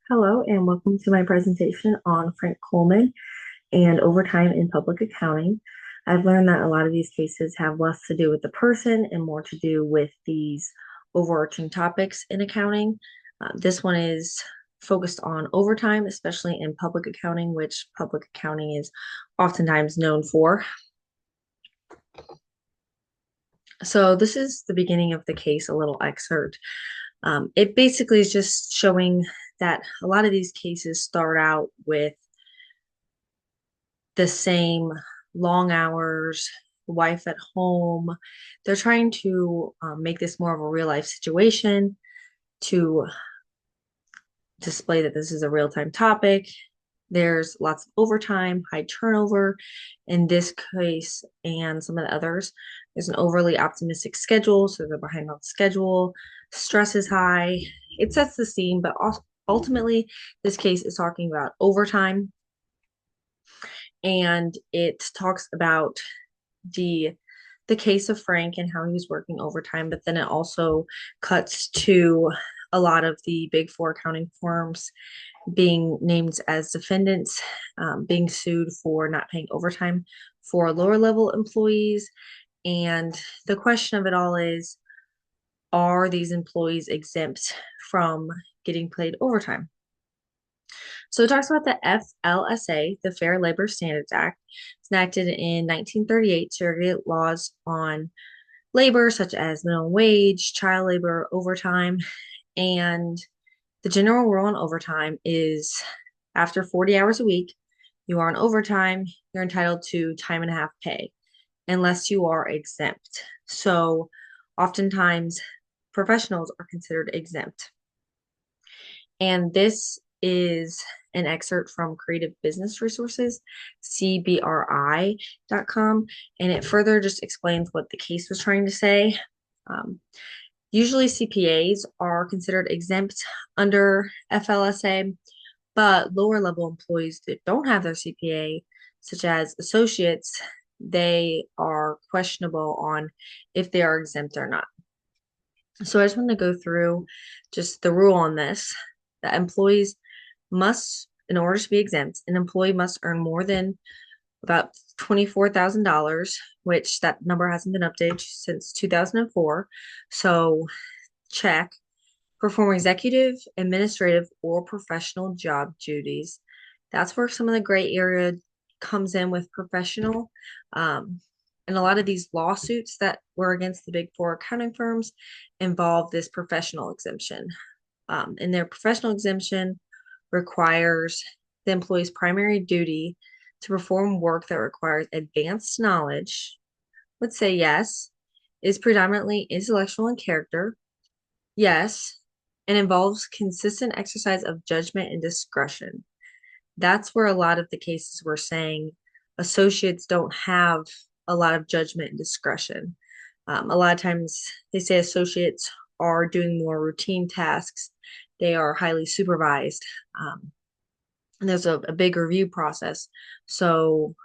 Hello and welcome to my presentation on Frank Coleman and overtime in public accounting. I've learned that a lot of these cases have less to do with the person and more to do with these overarching topics in accounting. This one is focused on overtime, especially in public accounting, which public accounting is oftentimes known for. So this is the beginning of the case, a little excerpt. It basically is just showing that a lot of these cases start out with the same long hours, wife at home. They're trying to make this more of a real life situation to display that this is a real time topic. There's lots of overtime, high turnover in this case, and some of the others. There's an overly optimistic schedule, so they're behind on schedule. Stress is high. It sets the scene, but ultimately, this case is talking about overtime, and it talks about the the case of Frank and how he was working overtime, but then it also cuts to a lot of the big four accounting firms being named as defendants, being sued for not paying overtime for lower level employees. And the question of it all is, are these employees exempt from getting paid overtime? So it talks about the FLSA, the Fair Labor Standards Act. It's enacted in 1938 to regulate laws on labor, such as minimum wage, child labor, overtime. And the general rule on overtime is after 40 hours a week, you are on overtime, you're entitled to time and a half pay, unless you are exempt. So oftentimes, professionals are considered exempt. And this is an excerpt from Creative Business Resources, CBRI.com, and it further just explains what the case was trying to say. Um, Usually, CPAs are considered exempt under FLSA, but lower level employees that don't have their CPA, such as associates, they are questionable on if they are exempt or not. So I just want to go through just the rule on this that employees must, in order to be exempt, an employee must earn more than about $24,000, which that number hasn't been updated since 2004. So check. Perform executive, administrative, or professional job duties. That's where some of the gray area comes in with professional. Um, and a lot of these lawsuits that were against the big four accounting firms involve this professional exemption. And their professional exemption requires the employee's primary duty to perform work that requires advanced knowledge, would say yes, is predominantly intellectual in character, yes, and involves consistent exercise of judgment and discretion. That's where a lot of the cases were saying associates don't have a lot of judgment and discretion. A lot of times they say associates are doing more routine tasks, they are highly supervised. And there's a big review process. So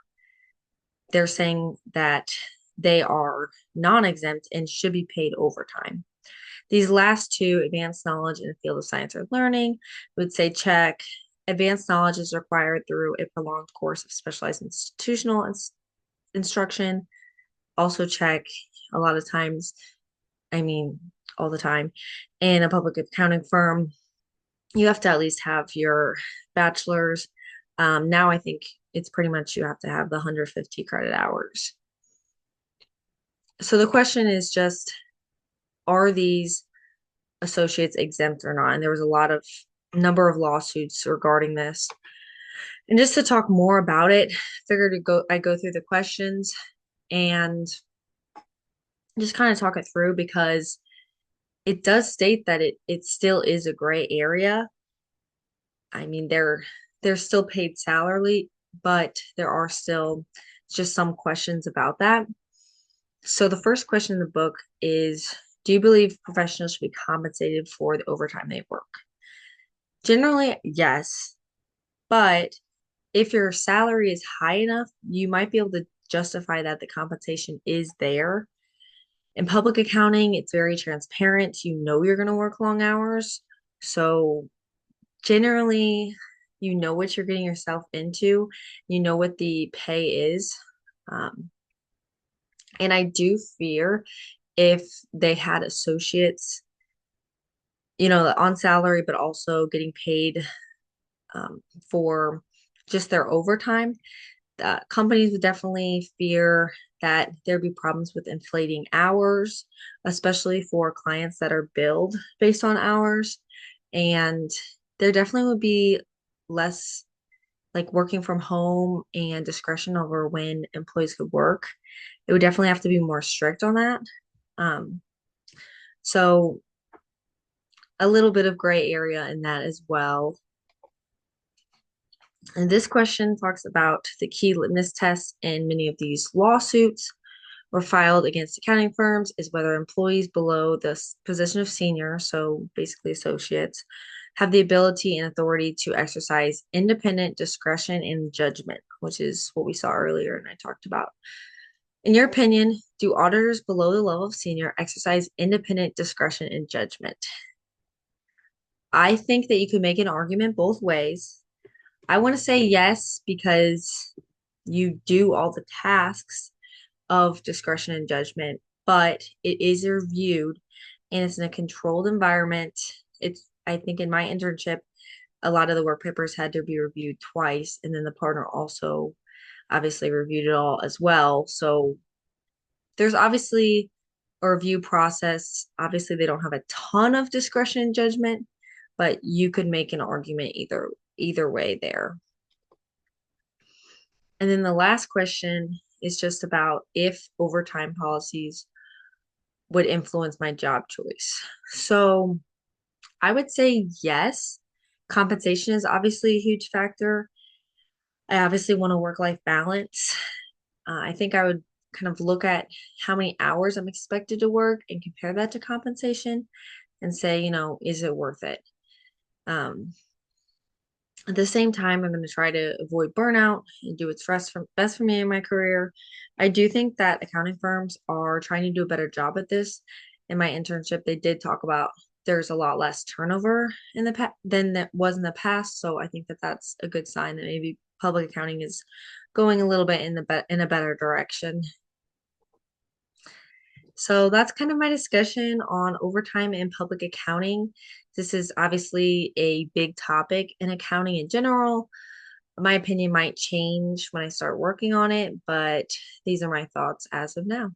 they're saying that they are non exempt and should be paid overtime. These last two, advanced knowledge in the field of science or learning, would say check. Advanced knowledge is required through a prolonged course of specialized institutional instruction. Also check. A lot of times, I mean, all the time, in a public accounting firm, you have to at least have your bachelor's. Now I think it's pretty much you have to have the 150 credit hours. So the question is just, are these associates exempt or not? And there was a lot of number of lawsuits regarding this. And just to talk more about it, I go through the questions and just kind of talk it through because it does state that it still is a gray area. I mean, they're still paid salary, but there are still just some questions about that. So the first question in the book is, do you believe professionals should be compensated for the overtime they work? Generally, yes. But if your salary is high enough, you might be able to justify that the compensation is there. In public accounting, it's very transparent. You know you're going to work long hours. So generally, you know what you're getting yourself into, you know what the pay is. Um, and I do fear if they had associates, on salary, but also getting paid for just their overtime, companies would definitely fear that there'd be problems with inflating hours, especially for clients that are billed based on hours. And there definitely would be less like working from home and discretion over when employees could work. It would definitely have to be more strict on that. Um, so a little bit of gray area in that as well. And this question talks about the key litmus tests in many of these lawsuits were filed against accounting firms is whether employees below the position of senior, so basically associates, have the ability and authority to exercise independent discretion and judgment, which is what we saw earlier and I talked about. In your opinion, do auditors below the level of senior exercise independent discretion and judgment? I think that you could make an argument both ways. I want to say yes because you do all the tasks of discretion and judgment, but it is reviewed and it's in a controlled environment. I think in my internship, a lot of the work papers had to be reviewed twice, and then the partner also obviously reviewed it all as well. So there's obviously a review process. Obviously, they don't have a ton of discretion and judgment, but you could make an argument either way there. And then the last question is just about if overtime policies would influence my job choice. So I would say yes. Compensation is obviously a huge factor. I obviously want a work-life balance. I think I would kind of look at how many hours I'm expected to work and compare that to compensation and say, is it worth it? Um, at the same time, I'm going to try to avoid burnout and do what's best for me in my career. I do think that accounting firms are trying to do a better job at this. In my internship, they did talk about there's a lot less turnover in the past than that was in the past. So I think that that's a good sign that maybe public accounting is going a little bit in a better direction. So that's kind of my discussion on overtime in public accounting. This is obviously a big topic in accounting in general. My opinion might change when I start working on it, but these are my thoughts as of now.